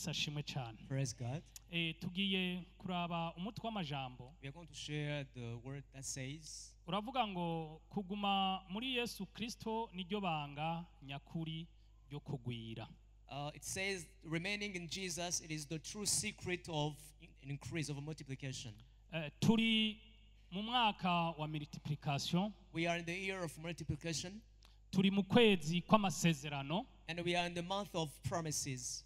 Yesu ashimwe cyane. Praise God. Tugiye kuraba umutwe w'amajambo. We are going to share the word that says, Uravuga ngo kuguma muri Yesu Kristo niryo banga nyakuri ryo kugwira. It says, remaining in Jesus, it is the true secret of an increase, of a multiplication. Turi mu mwaka wa multiplication. We are in the year of multiplication. Turi mu kwezi kw'amasezerano. And we are in the month of promises.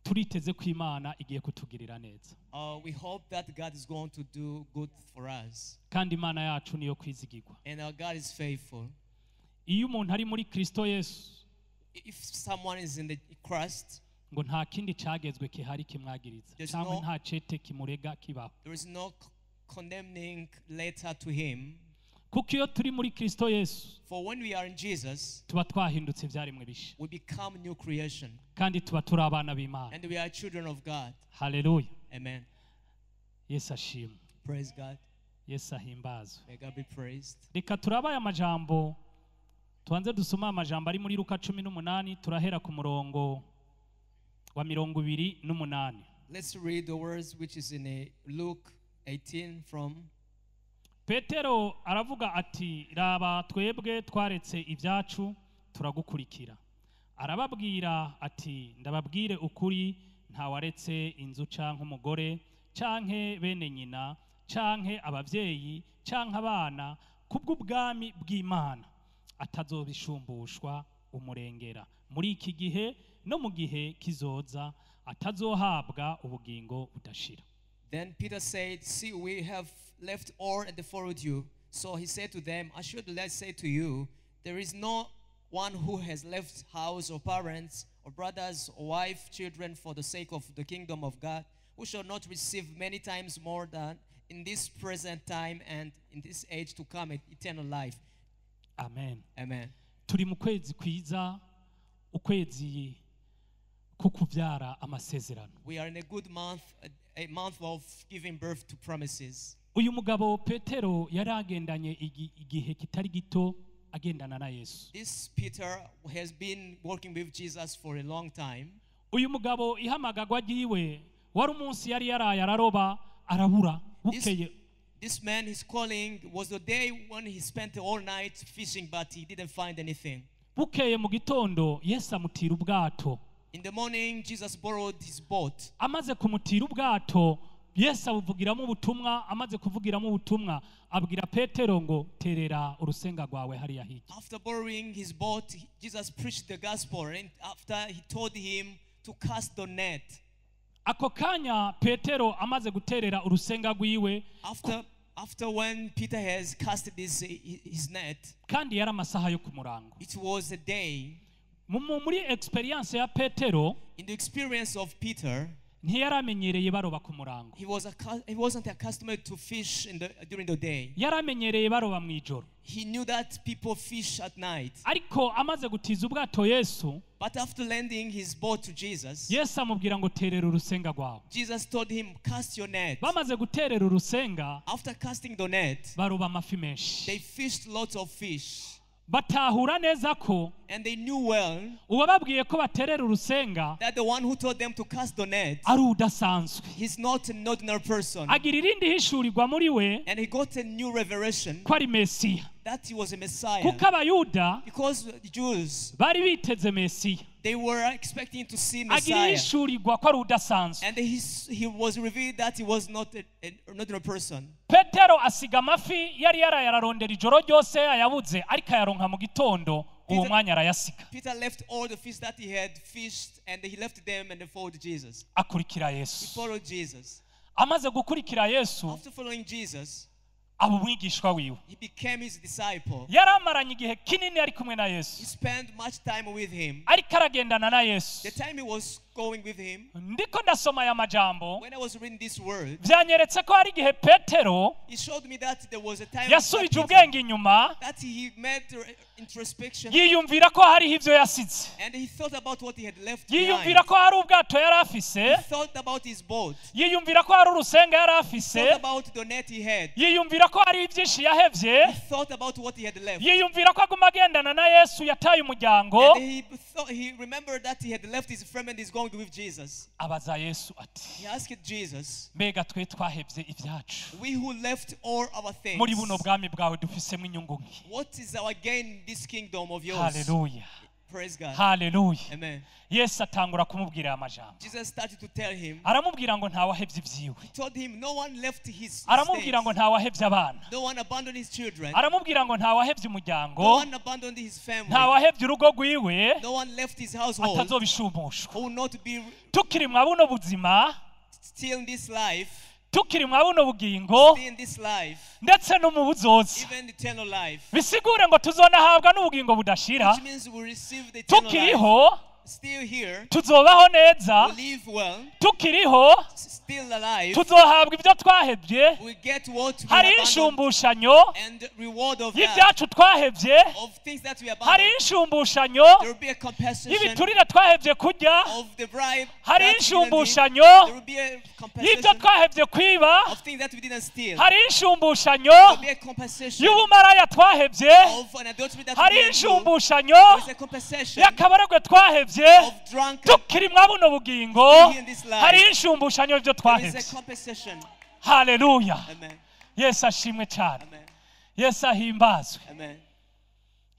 Turiteze ko Imana igiye kutugirira neza. We hope that God is going to do good for us. Kandi Imana yacu niyo kwizigirwa. And our God is faithful. Iyo umuntu ari muri Kristo Yesu, if someone is in the Christ, ngo nta kindi cyagezwe kihari kimwagiriza cyangwa nta cete kimurega kibaho. There is no condemning letter to him. Kuko iyo turi muri Kristo Yesu, for when we are in Jesus, tuba twahindutse ibyaremwe bisha. We become new creation. Kandi tuba turi abana b'Imana. And we are children of God. Hallelujah. Amen. Yesu ashimwe. Praise God. Yesu ahimbazwe. May God be praised. Reka turabaye amajambo. Tuanze dusoma amajambo ari muri Luka 18 turahera ku murongo wa 28. Let's read the words which is in Luke 18 from Petero aravuga ati raba twebwe twaretse ibyacu turagukurikira. Arababwira ati ndababwire ukuri nta waretse inzu canke umugore canke bene nyina canke abavyeyi canke abana kubw'ubwami bw'Imana atazobishumbushwa umurengera muri iki gihe no mu gihe kizoza atazohabwa ubugingo budashira. Then Peter said, see, we have left all and followed you. So he said to them, assuredly I say to you, there is no one who has left house or parents or brothers or wife, children for the sake of the kingdom of God, who shall not receive many times more than in this present time and in this age to come eternal life. Amen. Amen. Turi mu kwezi kwiza, ukwezi kukuvyara amasezerano. We are in a good month, a month of giving birth to promises. Uyu mugabo Petero yaragendanye igihe kitari gito agendana na Yesu. This Peter has been working with Jesus for a long time. Uyu mugabo ihamagagwa giwe wari umunsi yari yaraye araroba arabura bukeye. This man, his calling was the day when he spent all night fishing, but he didn't find anything. Bukeye mu gitondo Yesu amutira ubwato. In the morning, Jesus borrowed his boat. Amaze kumutira ubwato, Yesu abuvugiramo ubutumwa, amaze kuvugiramo ubutumwa, abwira Petero ngo terera urusenga rwawe hariya hirya. After borrowing his boat, Jesus preached the gospel, and after he told him to cast the net. Ako kanya Petero amaze guterera urusenga rwiwe. After when Peter has casted his net, kandi yari amasaha yo kumurango. It was a day. Muri experience ya Petero, in the experience of Peter, ntiyaramenyereye baroba ku murango. He wasn't accustomed to fish during the day. Yaramenyereye baroba mu ijoro. He knew that people fish at night. Ariko amaze gutiza ubwato Yesu, but after landing his boat to Jesus, Yesu amubwira ngo terera urusenga rwawe. Jesus told him, cast your net. Bamaze guterera urusenga, after casting the net, baroba amafi menshi. They fished lots of fish. Batahura neza ko, and they knew well, uwababwiye ko baterera urusenga, that the one who told them to cast the net, ari udasanzwe. He's not an ordinary person. Agira irindi hishurirwa muri we, and he got a new revelation, ko ari Mesiya. that he was a Messiah. Kuko abayuda, because the Jews, bari biteze Mesiya. They were expecting to see Messiah. Agira hishurirwa ko ari udasanzwe. And he was revealed that he was not an ordinary person. Petero asiga amafi yari yarayarondera ijoro ryose ayabuze ariko ayaronka mu gitondo uwo mwanya arayasiga. Peter left all the fish that he had fished and he left them and followed Jesus. Akurikira Yesu. He followed Jesus. Amaze gukurikira Yesu, after following Jesus, aba umwigishwa wiwe. He became his disciple. Yaramaranye igihe kinini ari kumwe na Yesu. He spent much time with him. Ariko aragendana na Yesu. The time he was going with him, ndiko ndasoma aya majambo when I was reading this word, vyanyeretse ko hari igihe Petero he showed me that there was a time yasubije ubwenge inyuma that he made introspection, yiyumvira ko hariho ivyo yasize, and he thought about what he had left yiyumvira behind. ko hari ubwato yari afise, He thought about his boat. yiyumvira ko hari urusenga yari He afise, thought about the net he had. yiyumvira ko hari ivyinshi yahevye, He thought about what he had left. yiyumvira ko aguma agendana na Yesu yataye umuryango. And he remembered that he had left his friend and is going with Jesus. Abaza Yesu ati, He asked Jesus, mbega twe twahevye ivyacu, we who left all our things, muri buno bwami bwawe dufisemo inyungu nki? what is our gain in this kingdom of yours? Haleluya, Praise God. haleluya. Amen. Yesu atangura kumubwira aya majambo, Jesus started to tell him, aramubwira ngo ntawahevye ivyiwe, he told him no one left his aramubwira ngo estate. ntawahevye abana, No one abandoned his children. aramubwira ngo ntawahevye No umuryango, one abandoned his family. ntawahevye urugo rwiwe, No one left his household atazobishumushwa. who will not be Tukiri mwa buno buzima, still in this life, tukiri mwa buno bugingo, still in this life, ndetse no mu buzoza, even eternal life, bisigure ngo tuzonahabwa n'ubugingo budashira. which means we receive the eternal life. Tukiriho Still here, tuzobaho neza, we live well, tukiriho still alive, tuzohabwa ibyo twahevye, we get what we hari abandoned inshumbushanyo and reward of that, y'ibyacu twahevye, of things that we hari abandoned. inshumbushanyo There will be a compensation y'ibiturire twahevye kurya, of the bribe hari that we didn't eat. inshumbushanyo There will be a y'ibyo compensation twahevye kwiba, of things that we didn't steal. hari inshumbushanyo There will be a compensation y'ubumaraya twahevye, of an adultery that we hari didn't do. inshumbushanyo There is a compensation y'akabaragwe twahevye, of drunkenness. tukiri mwa buno bugingo, In this life, hari inshumbushanyo y'ibyo there is a twahevye. compensation. Haleluya, Amen. Yesu ashimwe cyane, Amen. Yesu ahimbazwe. Amen.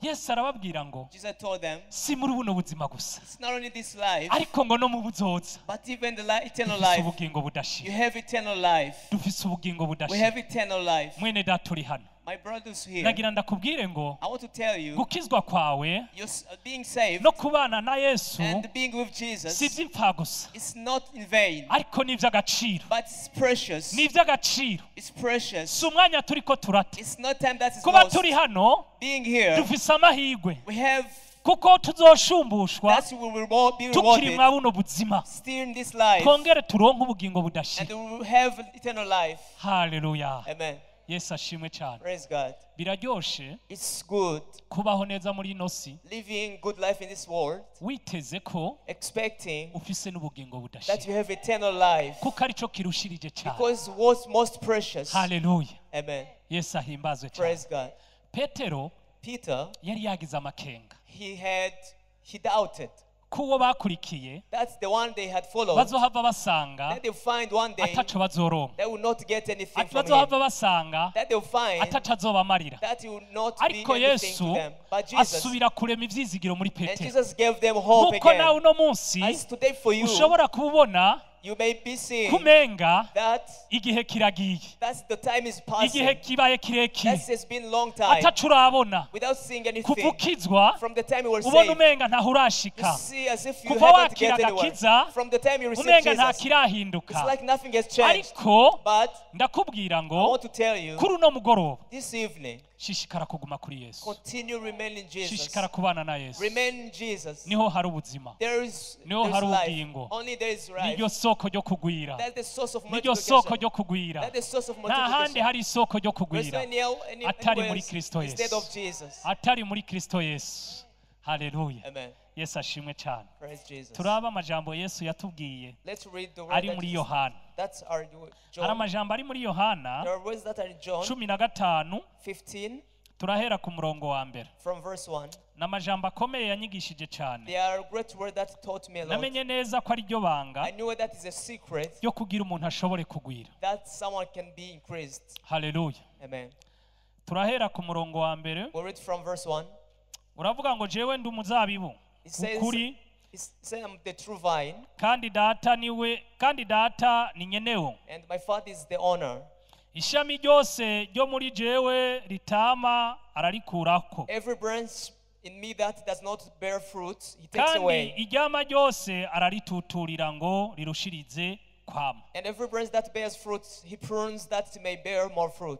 Yesu arababwira ngo Jesus told them, si muri buno buzima gusa, it's not only this life, ariko ngo no mu buzoza but even the eternal dufise life. ubugingo You budashira, have eternal life. dufise ubugingo We budashira. have eternal life. Mwene data uri hano, My brothers here, nagira ndakubwire ngo I want to tell you, gukizwa kwawe you're being saved no kubana na Yesu and being with Jesus, si iby'imfa gusa, it's not in vain, ariko ni iby'agaciro, but it's precious. ni iby'agaciro. It's precious. Si umwanya turiko turata, It's not time that is kuba lost. turi hano Being here, dufise amahirwe we have kuko tuzoshumbuswa that we will be tukiri rewarded mwa buno buzima, still in this life, twongere turonke ubugingo and budashira. we will have eternal life. Haleluya, Amen. Yesu ashimwe cyane. Praise God. Biraryoshe It's good kubaho neza muri ino si living good life in this world, witeze ko expecting ufise n'ubugingo that budashira, you have eternal life, kuko arico kirushirije cyane. because what's most precious. Haleluya, Amen. Yesu ahimbazwe cyane. Praise God. Petero Peter, yari yagize amakenga he doubted. kuwo bakurikiye That's the one they had followed. bazohava basanga That they'll find one day ataco bazoronka, they will not get anything ati from him. bazohava basanga That they'll find ataco azobamarira. that he will not be Ariko anything to Yesu them. But Jesus, asubira kurema ivyizigiro muri and Petero, Jesus gave them hope nuko nawe again. uno munsi As today for you, ushobora kubona you may be seeing kumenga that igihe kiragiye, the time is igihe passing. kibaye kirekire, That has been a long time ataco urabona, without seeing kuva anything. ukizwa From the time you were ubona saved, umenga ntaho you urashika, see as if you kuva haven't wakira get anywhere. agakiza From the time you received umenga nta Jesus, kirahinduka. it's like nothing has changed. Ariko But ndakubwira I ngo want to tell you, kuri uno mugoroba this evening, shishikara kuguma kuri Yesu, continue remaining in Jesus. shishikara kubana na Yesu, Remain in Jesus. niho hari ubuzima, There's niho hari life. ubugingo, Only there is life. niryo soko ryo kugwira, That's the source of niryo soko multiplication. ryo kugwira. That's the source of Nta handi multiplication. hari isoko ryo There's no kugwira anywhere atari muri else Kristo instead Yesu, of Jesus. atari muri Kristo Yesu. Haleluya, Amen. Yesu ashimwe cyane. Praise Jesus. Turaba amajambo Yesu yatubwiye Let's read the word ari that muri is- Yohana. that's our Hari John. amajambo ari muri Yohana There are words that are in John 15, 15 turahera ku murongo wa mbere. from verse 1. Ni amajambo akomeye yanyigishije cyane, They are great words that taught me a lot. namenye neza ko ari ryo banga I knew that is a secret ryo kugira umuntu ashobore kugwira. that someone can be increased. Haleluya, Amen. turahera ku murongo wa mbere. We'll read from verse 1. Uravuga ngo jewe ndi umuzabibu It says, ukuri, it says, I'm the true vine, kandi data ni nyenewo. and my Father is the owner. Ishami ryose ryo muri jewe ritama ararikurako, Every branch in me that does not bear fruit, he takes kandi away. iryama ryose ararituturira ngo rirushirize kwama. And every branch that bears fruit, he prunes that it may bear more fruit.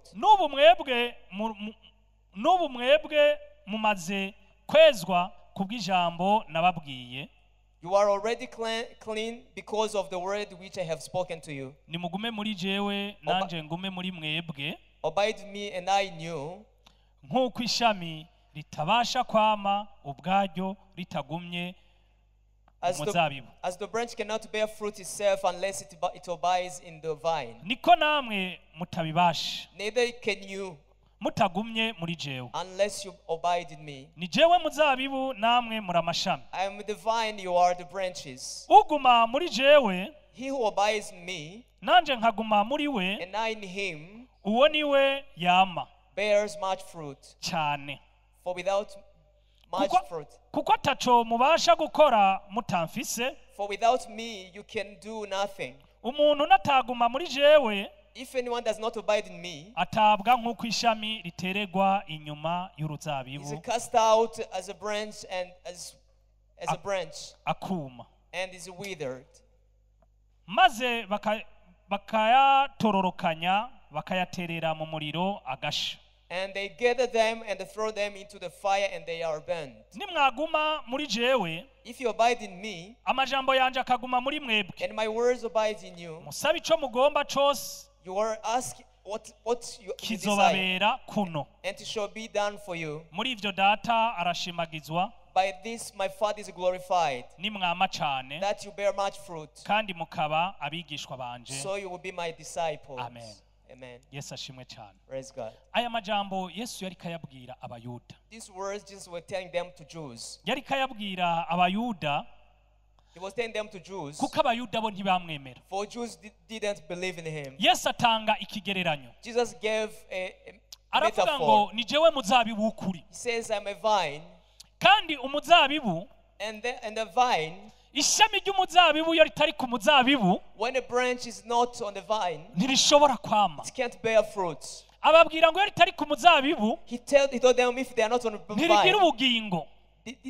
N'ubu mwebwe mumaze kwezwa kubw'ijambo nababwiye. You are already clean because of the word which I have spoken to you. nimugume muri jewe nanje ngume muri mwebwe Abide me and I in you. nk'uko ishami ritabasha kwama ubwaryo ritagumye umuzabibu. As the branch cannot bear fruit itself unless it abides in the vine. Niko namwe mutabibasha. Neither can you mutagumye muri jewe. Unless you abide in me. Ni jewe muzabibu namwe muri amashami. I am the vine, you are the branches. Uguma muri jewe, he who abides in me, nanje nkaguma muri we, and I in him, uwo niwe yama bears much fruit. cyane. For without much fruit. Kuko ataco mubasha gukora mutamfise. For without me you can do nothing. Umuntu nataguma muri jewe, if anyone does not abide in me, atabwa nk'uko ishami riteregwa inyuma y'uruzabibu. Is cast out as a branch and as a branch. Akuma. And is withered. Maze bakayatororokanya bakayaterera mu muriro agasha. And they gather them and they throw them into the fire and they are burned. Nimwaguma muri jewe, if you abide in me, amajambo yanje akaguma muri mwebwe, and my words abide in you, musabe ico mugomba cose, you are asking what you kizobabera kuno, and it shall be done for you. Muri ivyo data arashimagizwa. By this my Father is glorified, nimwama cane, that you bear much fruit, kandi mukaba abigishwa banje. So you will be my disciples. Amen. Amen. Yesu ashimwe cyane. Praise God. Aya majambo Yesu yari kayabwira abayuda. These words Jesus was telling them to Jews. Yari kayabwira abayuda. He was telling them to Jews. Kuko abayuda bo ntibamwemera. For Jews didn't believe in him. Yesu atanga ikigereranyo. Jesus gave a aravuga ngo ni jewe muzabibu w'ukuri. He says I'm a vine. Kandi umuzabibu and the vine, ishami ry'umuzabibu yo ritari ku muzabibu, when a branch is not on the vine, ntirishobora kwama. It can't bear fruit. Ababwira ngo yo ritari ku muzabibu, he told them if they are not on the vine, ntirigira ubugingo.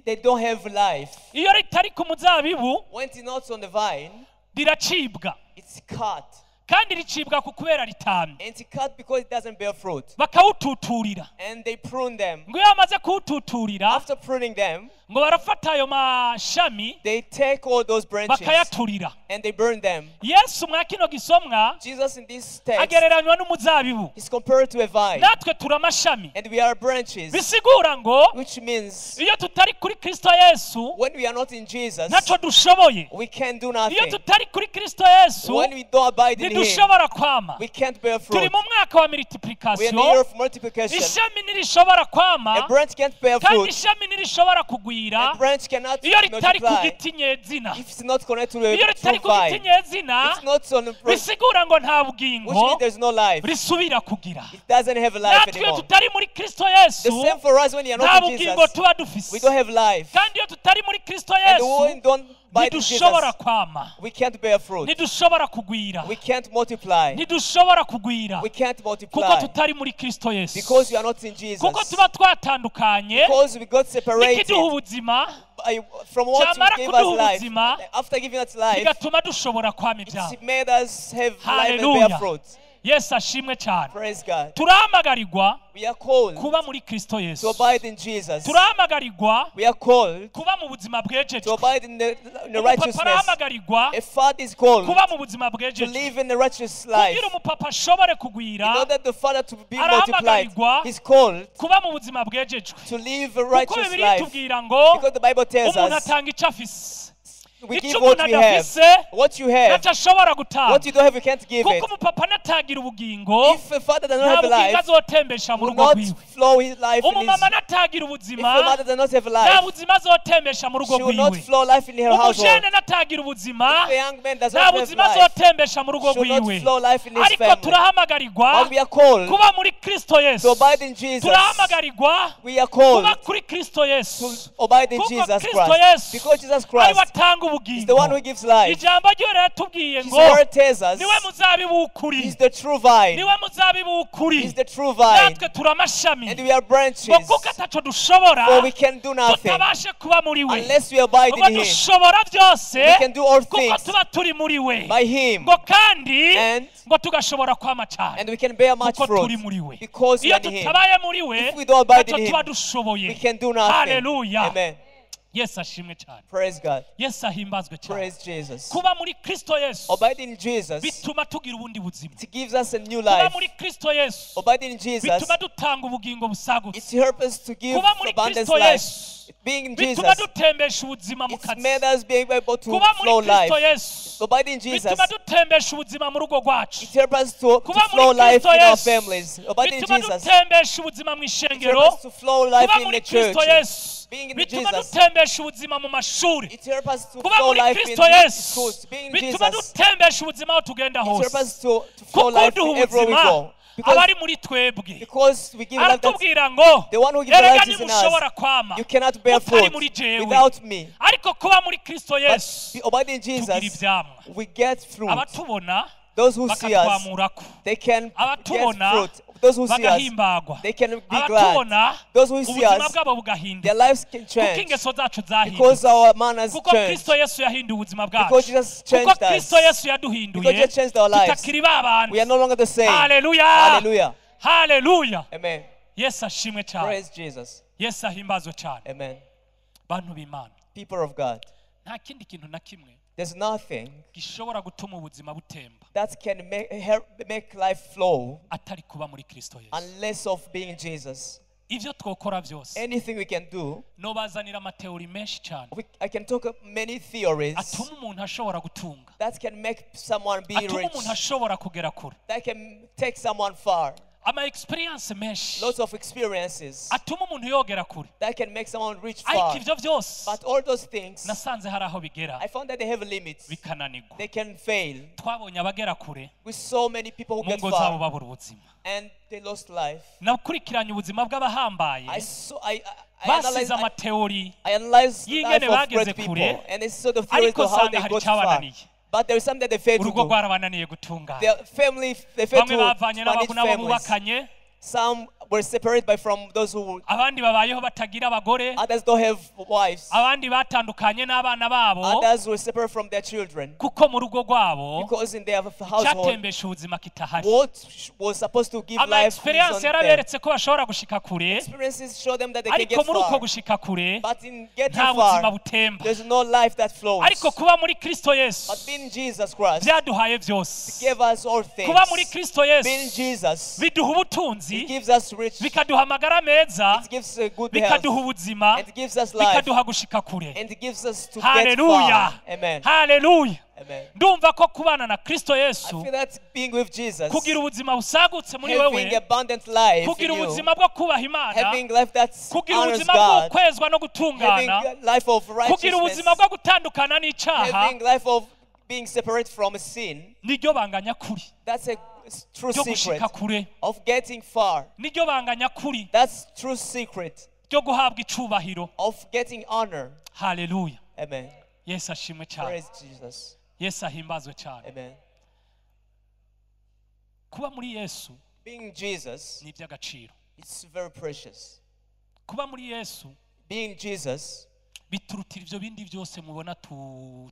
They don't have life. Iyo ritari ku muzabibu, when it's not on the vine, riracibwa. It's cut. Kandi ricibwa kubera ritamye. And it's cut because it doesn't bear fruit. Bakawututurira. And they prune them. Ngo yamaze kuwututurira, after pruning them, ngo barafata ayo mashami, they take all those branches bakayaturira, and they burn them. Yesu mwa kino gisomwa, Jesus in this text, agereranywa n'umuzabibu. He's compared to a vine. Natwe turamashami. And we are branches. Bisigura ngo, which means iyo tutari kuri Kristo Yesu, when we are not in Jesus, naco dushoboye. We can't do nothing. Iyo tutari kuri Kristo Yesu, when we don't abide in Him, kwama. We can't bear fruit. Turi mu mwaka wa multiplication. We are in the year of multiplication. Ishami ntirishobora kwama. A branch can't bear fruit. Kandi ishami ntirishobora kugwira. A branch cannot iyo ritari ku multiply. giti nyezina. If it's not connected to a iyo ritari ku vine. giti nyezina, it's not on the branch. Bisigura ngo nta bugingo. Which means there's no life. Risubira kugira. It doesn't have life Natwe anymore. tutari muri Kristo Yesu. The same for us when you are not in Jesus. tuba dufise. We don't have life. Kandi iyo tutari muri Kristo And Yesu, when we don't abide in Jesus, kwama. We can't bear fruit. Ntidushobora kugwira. We can't multiply. Ntidushobora kugwira. We can't multiply. Kuko tutari muri Kristo Yesu. Because we are not in Jesus. Kuko tuba twatandukanye. Because we got separated. Nikiduha ubuzima. From what you gave us life. After giving us life, bigatuma dushobora kwama ibyabo. It made us have life and bear fruit. Yesu ashimwe cyane. Praise God. Turahamagarirwa we are called kuba muri Kristo Yesu. To abide in Jesus. Turahamagarirwa we are called kuba mu buzima bwejejwe. To abide in the righteousness. A father is called kuba mu buzima bwejejwe. To live in the righteous life. Kugira umupapa ashobore kugwira. In order the father to be multiplied. He's called kuba mu buzima bwejejwe. To live a righteous life. Because the Bible tells umuntu atanga icyo afise. We give what we have. What you have. What you don't have, you can't give it. If a father does not have life, he will not flow his life in his. If a mother does not have life, she will not flow life in her household. If a young man does not have life, she will not flow life in his family. But we are called to abide in Jesus. We are called to abide in Jesus Christ. Because Jesus Christ is the one who gives life. His word tells us He's the true vine. He's the true vine. And we are branches. For we can do nothing unless we abide in Him. We can do all things by Him. And we can bear much fruit because we are in Him. If we don't abide in Him, we can do nothing. Hallelujah. Amen. Yesu ashimwe cyane. Praise God. Yesu ahimbazwe cyane. Praise Jesus. Kuba muri Kristo Yesu Abiding in Jesus, bituma tugira ubundi buzima. it gives us a new Kuba life. muri Kristo Yesu Abiding in Jesus, bituma dutanga ubugingo busagutse. it helps us to give Kuba muri abundance Kristo life. Yesu Being in bituma Jesus, dutembesha ubuzima mu it's kazi. made us being able to Kuba flow muri Kristo life. Yesu Abiding in Jesus, bituma dutembesha ubuzima mu rugo rwacu. it helps us to Kuba flow muri life Kristo in our Yesu families. Abiding in bituma Jesus, dutembesha ubuzima mu it ishengero. helps us to flow life Kuba in muri the church. Kristo Yesu Being in bituma Jesus, dutembesha ubuzima mu mashuri. it helps us to Kuba flow muri life in Kristo Yesu schools. Being in bituma Jesus, dutembesha ubuzima aho tugenda it helps hose. us to flow Kuko life duha everywhere we ubuzima go. Because, abari muri twebwe. because we give life, that's Aratubwira ngo the one who gives erega life is in ntimushobora us. kwama You cannot bear mutari fruit muri jewe. without me. Ariko kuba muri Kristo But Yesu abiding in tugira Jesus, ivyamwa. we get fruit. Abatubona Those who see us, bakatwamurako. they can get Abatubona fruit. Those who see us, bagahimbagwa. they can be glad. Abatubona Those who see ubuzima us, bwabo their bugahinduka. lives can Kuko change ingeso zacu because zahindutse. our manners Kuko changed. Kristo Yesu yahinduye ubuzima Because bwacu. Jesus Kuko changed Kristo us. Yesu Because yaduhinduye. Jesus changed our lives. Tutakiri babandi. We are no longer the same. Hallelujah. Hallelujah. Hallelujah. Amen. Yesu ashimwe cyane. Praise Jesus. Yesu ahimbazwe cyane. Amen. Bantu b'Imana. People of God, Nta kindi kintu na kimwe there's nothing gishobora gutuma ubuzima butemba that can make life flow atari kuba muri Kristo Yesu. unless of being in Jesus. Ivyo twokora vyose Anything we can do, nobazanira amateori menshi cyane I can talk of many theories atuma umuntu ashobora gutunga, that can make someone be atuma rich, umuntu ashobora kugera kure, that can take someone far. ama experience menshi Lots of experiences atuma umuntu yogera kure. that can make someone reach Ariko far. ivyo vyose But all those things, nasanze hari aho bigera I found that they have limits. bikananirwa. They can fail. Twabonye abagera kure With so many people who mu get ngo zabo far babura ubuzima. and they lost life. Nakurikiranye ubuzima bw'abahambaye I basize amateori analyzed the y'ingene life of bageze great kure, people and it's sort of theories ariko of how they usanga hari got far. icyabananiye. But there is something that they failed to Urugo do. rwarabananiye gutungana. Their family, they failed Bamwe to bavanye manage n'abagu n'abo families. bubakanye, Some were separated from those who, abandi babayeho batagira abagore, others don't have wives. abandi batandukanye n'abana babo Others were separated from their children kuko mu rugo rwabo because in their household, icyatembesha ubuzima kitahari. what was supposed to give Ama life is experience on them. yaraberetse ko bashobora gushika kure, Experiences show them that they can ariko get muri uko far. gushika kure But in getting nta buzima far, butemba. there's no life that flows. Ariko kuba muri Kristo Yesu But being Jesus Christ byaduhaye byose. gave us all things. Kuba muri Kristo Being Yesu Jesus, biduha ubutunzi, it gives us rich, bikaduha amagara meza, it gives good health, bikaduha ubuzima, and it gives us life, bikaduha gushika kure. and it gives us to get Hallelujah. far. Amen. Hallelujah. Amen. Ndumva ko kubana na Kristo I Yesu, feel that being with Jesus, kugira ubuzima busagutse muri having wewe, abundant life in kugira you, ubuzima bwo kubaha Imana, having life that kugira honors ubuzima bwo God, kwezwa no having gutungana, a life of kugira righteousness, ubuzima bwo gutandukana n'icyaha, having life of being separate from sin. niryo banga nyakuri That's a true ryo secret gushika kure, of getting far. niryo banga nyakuri That's true secret ryo guhabwa icubahiro. of getting honor. Haleluya. Amen. Yesu ashimwe cyane. Praise Jesus. Yesu ahimbazwe cyane. Amen. Kuba muri Yesu Being Jesus, ni iby'agaciro. it's very precious. Kuba muri Yesu Being Jesus, biturutira ibyo bindi byose mubona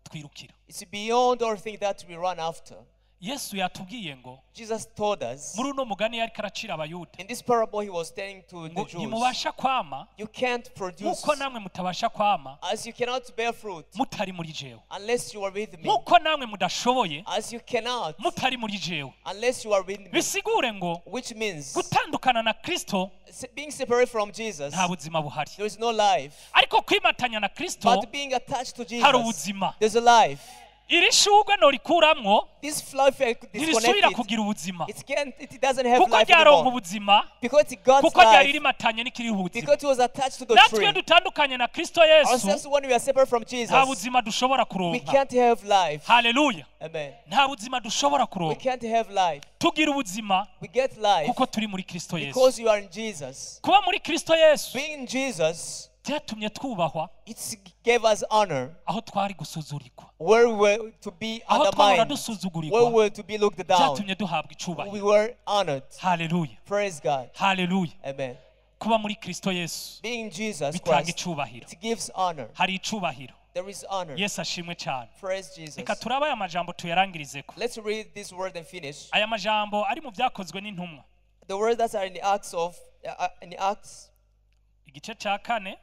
twirukira. it's beyond all things that we run after. Yesu yatubwiye ngo Jesus told us, muri uno mugani yari karacira abayuda in this parable he was telling to the ngo Jews, ntimubasha kwama you can't produce, nk'uko namwe mutabasha kwama as you cannot bear fruit mutari muri jewe, unless you are with me, nk'uko namwe mudashoboye as you cannot mutari muri jewe. unless you are with me, Bisigure ngo which means gutandukana na Kristo being separated from Jesus, nta buzima buhari, there is no life. ariko kwimatanya na Kristo But being attached to hari Jesus, ubuzima. there's a life. Iri shugwe norikuramwo This flower, if I could disconnect ntirisubira it, kugira ubuzima it doesn't have kuko life ryaronka anymore. ubuzima, Because it got kuko ryari life, rimatanye n'ikiriho ubuzima. because it was attached to the Natwe tree. dutandukanye na Kristo Yesu Ourselves, when we are separate from nta Jesus, buzima dushobora we kuronka. can't have life. Haleluya. Amen. Nta buzima dushobora We kuronka. can't have life. Tugira ubuzima We get life kuko turi muri Kristo Yesu. because you are in Jesus. Kuba muri Kristo Yesu Being in Jesus, byatumye twubahwa it gave us honor aho twari gusuzurirwa, where we were to be aho twahora undermined, where we dusuzugurirwa, were to be looked down. byatumye duhabwa We icubahiro. were honored. Haleluya. Praise God. Haleluya. Amen. Kuba muri Kristo Yesu Being in Jesus bitanga Christ, icubahiro. it gives honor. Hari icubahiro. There is honor. Yesu ashimwe cyane. Praise Jesus. Reka turabe aya majambo tuyarangirizeko. Let's read this word and finish. Aya majambo ari mu byakozwe n'intumwa, The words that are in the Acts of, igice cya kane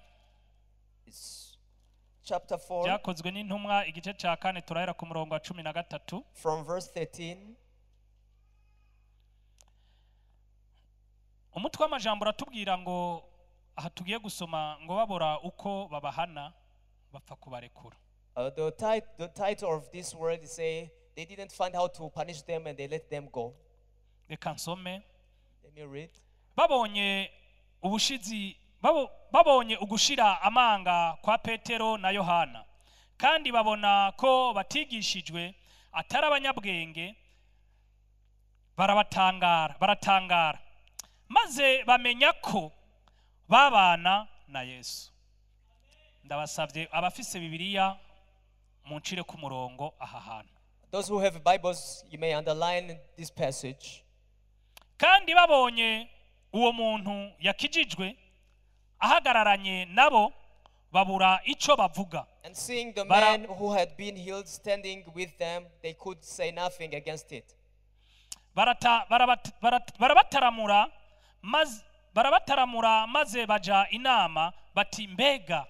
it's chapter 4, byakozwe n'intumwa igice cya 4 turahera ku murongo wa 13 from verse 13. umutwe w'amajambo ratubwira ngo aha tugiye gusoma ngo babora uko babahana bapfa kubarekura. The title of this word is say they didn't find how to punish them and they let them go. Reka nsome. Let me read. Babonye ubushizi babonye ugushira amanga kwa Petero na Yohana kandi babona ko batigishijwe atari abanyabwenge baratangara maze bamenya ko babana na Yesu. Ndabasavye abafise Bibiliya muncire ku murongo aha hantu. Those who have Bibles, you may underline this passage. Kandi babonye uwo muntu yakijijwe ahagararanye nabo babura ico bavuga. And seeing the man who had been healed standing with them, they could say nothing against it. Barabataramura maze baja inama bati mbega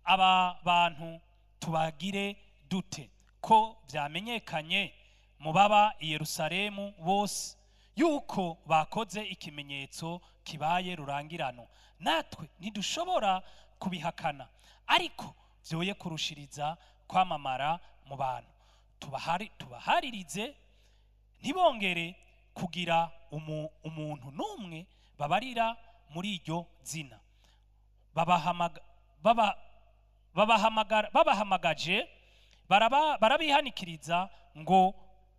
aba bantu tubagire dute ko vyamenyekanye mu baba i Yerusalemu bose yuko bakoze ikimenyetso kibaye rurangirano, natwe ntidushobora kubihakana, ariko vyoye kurushiriza kwamamara mu bantu. Tubaharirize ntibongere kugira umuntu numwe babarira muri iryo zina. Babahamagaje barabihanikiriza ngo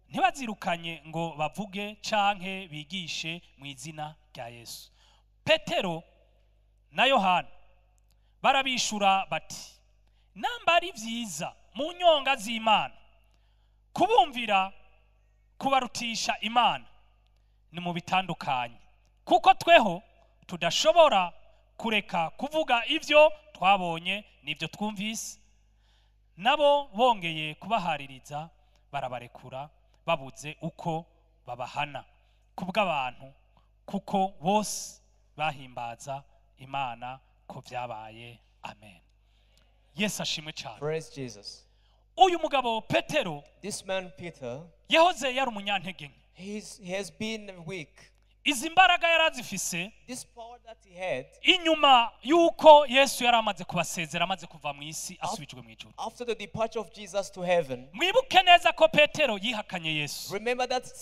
ntibazirukanye ngo bavuge canke bigishe mu izina rya Yesu. Petero na Yohana barabishura bati namba ari vyiza mu nyonga z'Imana kubumvira kubarutisha Imana ni mu bitandukanye, kuko tweho tudashobora kureka kuvuga ivyo twabonye n'ivyo twumvise. Nabo bongeye kubahaririza barabarekura babuze uko babahana kubw'abantu, kuko bose bahimbaza Imana ko vyabaye. Amen. Yesu ashimwe cyane. Praise Jesus. Uyu mugabo Petero, this man Peter, yahoze yari umunyantege nke. He has been weak. Izi mbaraga yarazifise, this power that he had, inyuma yuko Yesu yaramaze kubasezera amaze kuva mu isi asubijwe mu ijuru. After the departure of Jesus to heaven, mwibuke neza ko Petero yihakanye Yesu. Remember that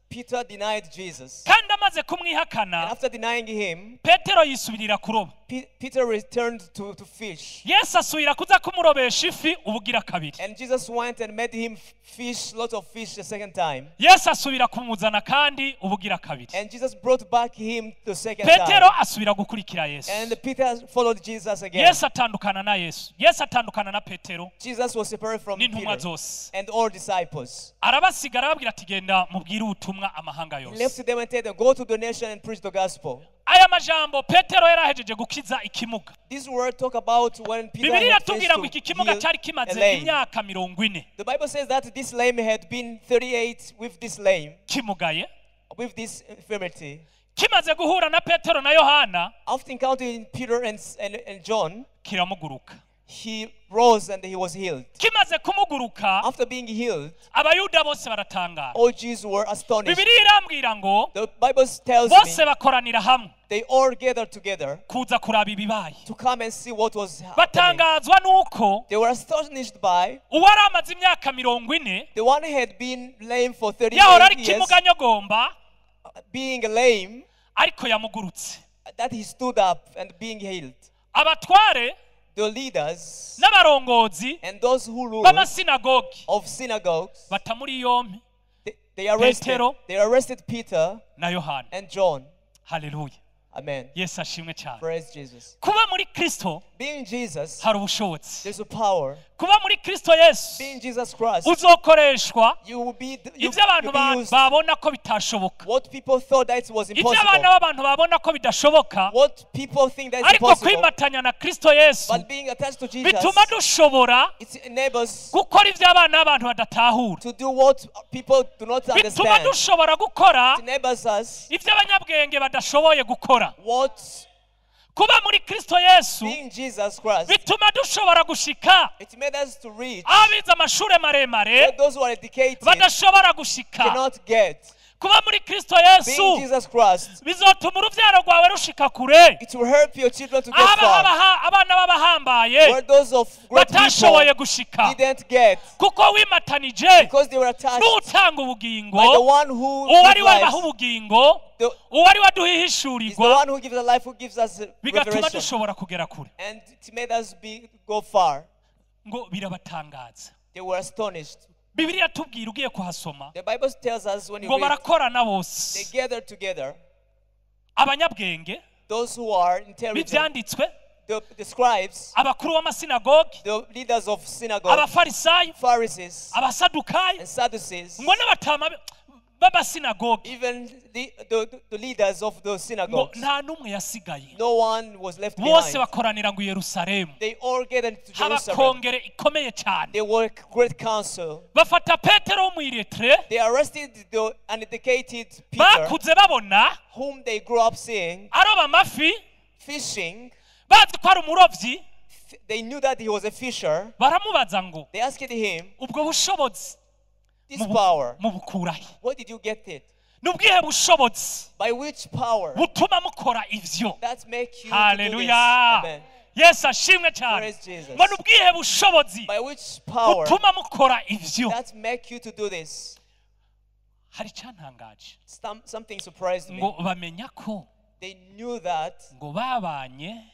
Peter denied Jesus. Kandi amaze kumwihakana, and after denying him, Petero yisubirira kuroba. Peter returned to fish. Yesu asubira kuza kumurobesha ifi ubugira kabiri. And Jesus went and made him fish lots of fish the second time. Yesu asubira kumuzana kandi ubugira kabiri. And Jesus brought back him the second Petero time. asubira gukurikira Yesu. And Peter followed Jesus again. Yesu atandukana na Yesu. Yesu atandukana na Petero. Jesus was separated from Peter zose. And all disciples. Arabasigara ababwira ati genda mubwire ubutumwa amahanga yose. He left them and told them, go to the nation and preach the gospel. Aya majambo Petero yarahejeje gukiza ikimuga. This word talk about when Peter Bibiliya had tubwira ngo iki kimuga cyari kimaze imyaka 40. The Bible says that this lame had been 38 with this lame. Kimugaye. With this infirmity. Kimaze guhura na Petero na Yohana. After encountering Peter and John, kiramuguruka. He rose and he was healed. Kimaze kumuguruka, after being healed, abayuda bose baratangara. All Jews were astonished. Bibiliya irambwira ngo the Bible tells bose me bakoranira hamwe. They all gathered together kuza kuraba ibibaye. To come and see what was happening. Batangazwa nuko they were astonished by uwari amaze imyaka 40, the one who had been lame for 38 yahora ari years, kimuga nyogomba, being lame, ariko yamugurutse. That he stood up and being healed. Abatware, the leaders, n'abarongozi, and those who rule of synagogues, batamuri yombi, they arrested Peter na Yohana and John. Hallelujah. Amen. Yesu ashimwe cyane. Praise Jesus. Kuba muri Kristo, being Jesus, hari ubushobozi. There's a power. Kuba muri Kristo Yesu, being Jesus Christ, uzokoreshwa you will be ibyo abantu babona ko bitashoboka. What people thought that it was impossible. Ibyo abantu babona ko bidashoboka. What people think that is impossible. Ariko kwimatanya na Kristo Yesu, but being attached to Jesus, bituma dushobora it enables gukora ibyo abantu badatahura. To do what people do not understand. Bituma dushobora gukora it enables us ibyo abanyabwenge badashoboye gukora. What kuba muri Kristo Yesu being Jesus Christ, bituma dushobora gushika it made us to reach abize amashure maremare where those who are educated badashobora gushika. cannot get. kuba muri Kristo Being Yesu Jesus Christ, bizotuma uruvyaro rwawe rushika kure, it will help your children to get far. abana b'abahambaye Where those of great batashoboye people gushika, didn't get, kuko wimatanije because they were attached n'utanga ubugingo, by the one who uwari gives wabaha life, ubugingo, the, uwari is the waduhihishurirwa, one who gives the life, who gives us bigatuma revelation. dushobora kugera kure. And it made us go far. Ngo birabatangaza. They were astonished. Bibiliya tubwira ugiye kuhasoma The Bible tells us when you ngo read, barakorana they bose, gathered together, abanyabwenge those who are intelligent, b'ibyanditswe, the scribes, abakuru b'amasinagogi, the leaders of synagogue, abafarisayo, Pharisees, abasadukayo, and Sadducees, ngo n'abatama b'amasinagogi, even the leaders of the ngo synagogues. nta n'umwe yasigaye. No one was left Bose behind. bakoranira ngo i Yerusalemu. They all gathered to Haba Jerusalem. kongere ikomeye cyane. They were great council. Bafata Petero wo mu iretre, They arrested the uneducated Peter, bakuze babona whom they grew up seeing aroba amafi, fishing. bazi ko ari umurovyi, They knew that he was a fisher. baramubaza ngo They asked him, ubwo bushobozi this power, mubukurahe? where did you get it? Nubwihe bushobozi By which power? butuma mukora ivyo? That make you to do this? Haleluya. Amen. Yesu ashimwe cyane. Praise Jesus. Ngo nubwihe bushobozi By which power? butuma mukora ivyo? That make you to do this? Hari cyantangaje Something surprised me. ngo bamenya ko They knew that ngo babanye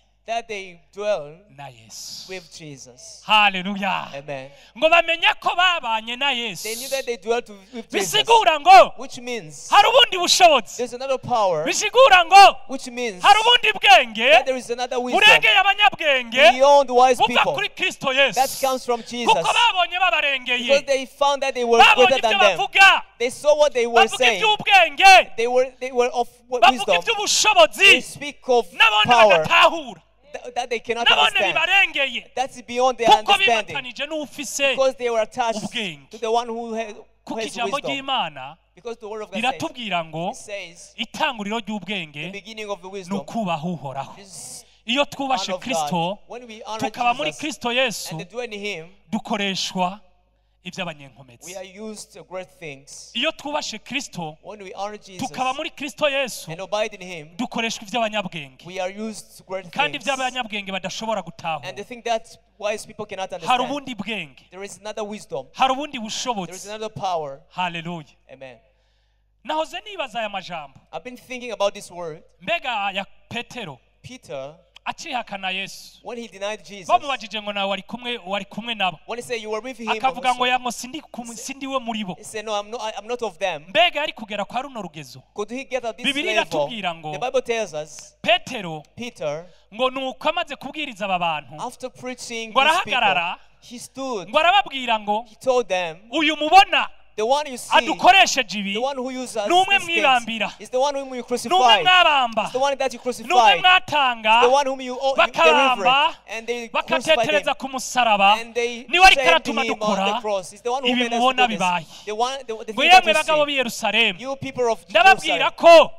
they dwell na Yesu. with Jesus. Haleluya. Amen. Ngo bamenya ko babanye na Yesu. They knew that they dwelt with Jesus. Bisigura ngo Which means hari ubundi bushobozi. there's another power. Bisigura ngo Which means hari ubundi bwenge that there is another wisdom burengeye abanyabwenge beyond wise buva people kuri Kristo Yesu. that comes from Jesus. Kuko babonye Because babarengeye, they found that they were babonye greater than ibyo them. bavuga, They saw what they were bavuga saying. iby'ubwenge, They were of bavuga wisdom. They iby'ubushobozi, speak of nabone power badatahura, that they cannot nabone understand. bibarengeye, That's beyond their kuko understanding. bibatanije n'ufise. Because they were attached ubwenge. to the one who has Kuko ijambo wisdom. ry'Imana Because the word of God says, riratubwira ngo it says itanguriro the ry'ubwenge beginning of the ni wisdom ukubaha uhoraho. is Iyo honor twubashe of Kristo God. When we honor tukaba muri Jesus Kristo Yesu, and dwell in Him, dukoreshwa we iby'abanyenkomezi. are used to great things. Iyo twubashe Kristo When we honor Jesus tukaba muri Kristo Yesu, and abide in Him, dukoreshwa iby'abanyabwenge, we are used to great kandi things. iby'abanyabwenge badashobora And gutahura. the thing that wise people cannot Hari understand, ubundi bwenge, there is another wisdom, hari ubundi there is bushobozi. another power. Haleluya. Amen. Nahoze nibaza aya majambo, I've been thinking about this word. mbega ya Petero Peter, acihakana Yesu, when he denied Jesus, bamubajije ngo nawe wari kumwe nabo, when he said you were with him, akavuga ngo also, yango sindiwe muri bo. he said, no, I'm not of them. Mbega yari kugera kwa runo rugezo? Could he get at this Bibiliya level? iratubwira ngo The Bible tells us, Petero Peter, ngo nuko amaze kubwiriza aba bantu, after preaching ngo these people, arahagarara, he stood, ngo arababwira ngo he told them, uyu mubona the one you see, adukoresheje ibi the one who uses us n'umwe these things, mwibambira, is the one whom you n'umwe crucified. mwabamba, It's the one that you n'umwe crucified. mwatanga, The one whom you bakaramba, delivered. And they crucified him. bakatetereza ku musaraba, And they niwe ariko sent aratuma him on the dukora cross. It's the one who ibi made us mubona do this. bibaye. The ngo thing that yemwe you bagabo see. b'i Yerusalemu, You people of ndababwira Jerusalem. ko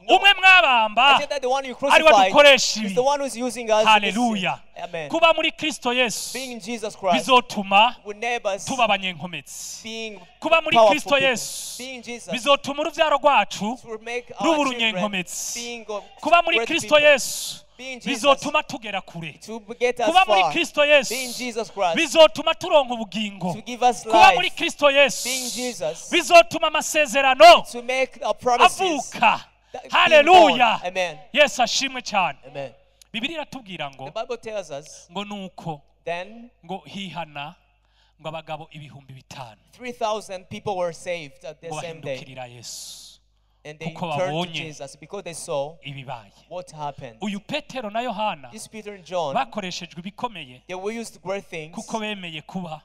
No. umwe mwabamba I said that the one you ari we crucified dukoresha is ibi. the one who's using us. in this sin. Haleluya. Amen. Kuba muri Kristo Yesu Being in Jesus Christ bizotuma will enable us tuba abanyenkomezi. being Kuba muri powerful Kristo people. Yesu Being Jesus bizotuma urubyaro rwacu will make ruba our children urunyenkomezi. being Kuba muri great Kristo people. Yesu Being Jesus bizotuma tugera kure. to get us Kuba muri far. Kristo Being Yesu Jesus Christ bizotuma turonka ubugingo. to give us Kuba muri life. Kristo Being Yesu Jesus bizotuma amasezerano to make our promises. avuka. that being Haleluya. born. Amen. Yesu ashimwe cyane. Amen. Bibiliya iratubwira The ngo Bible tells us ngo nuko then ngo hihana ngo abagabo 5,000 3,000 people were saved at the ngo same day. bahindukirira Yesu And they kuko turned to babonye Jesus because they saw ibibaye. what happened. Uyu Petero na Yohana This Peter and John, bakoreshejwe ibikomeye they were used great things kuko bemeye kuba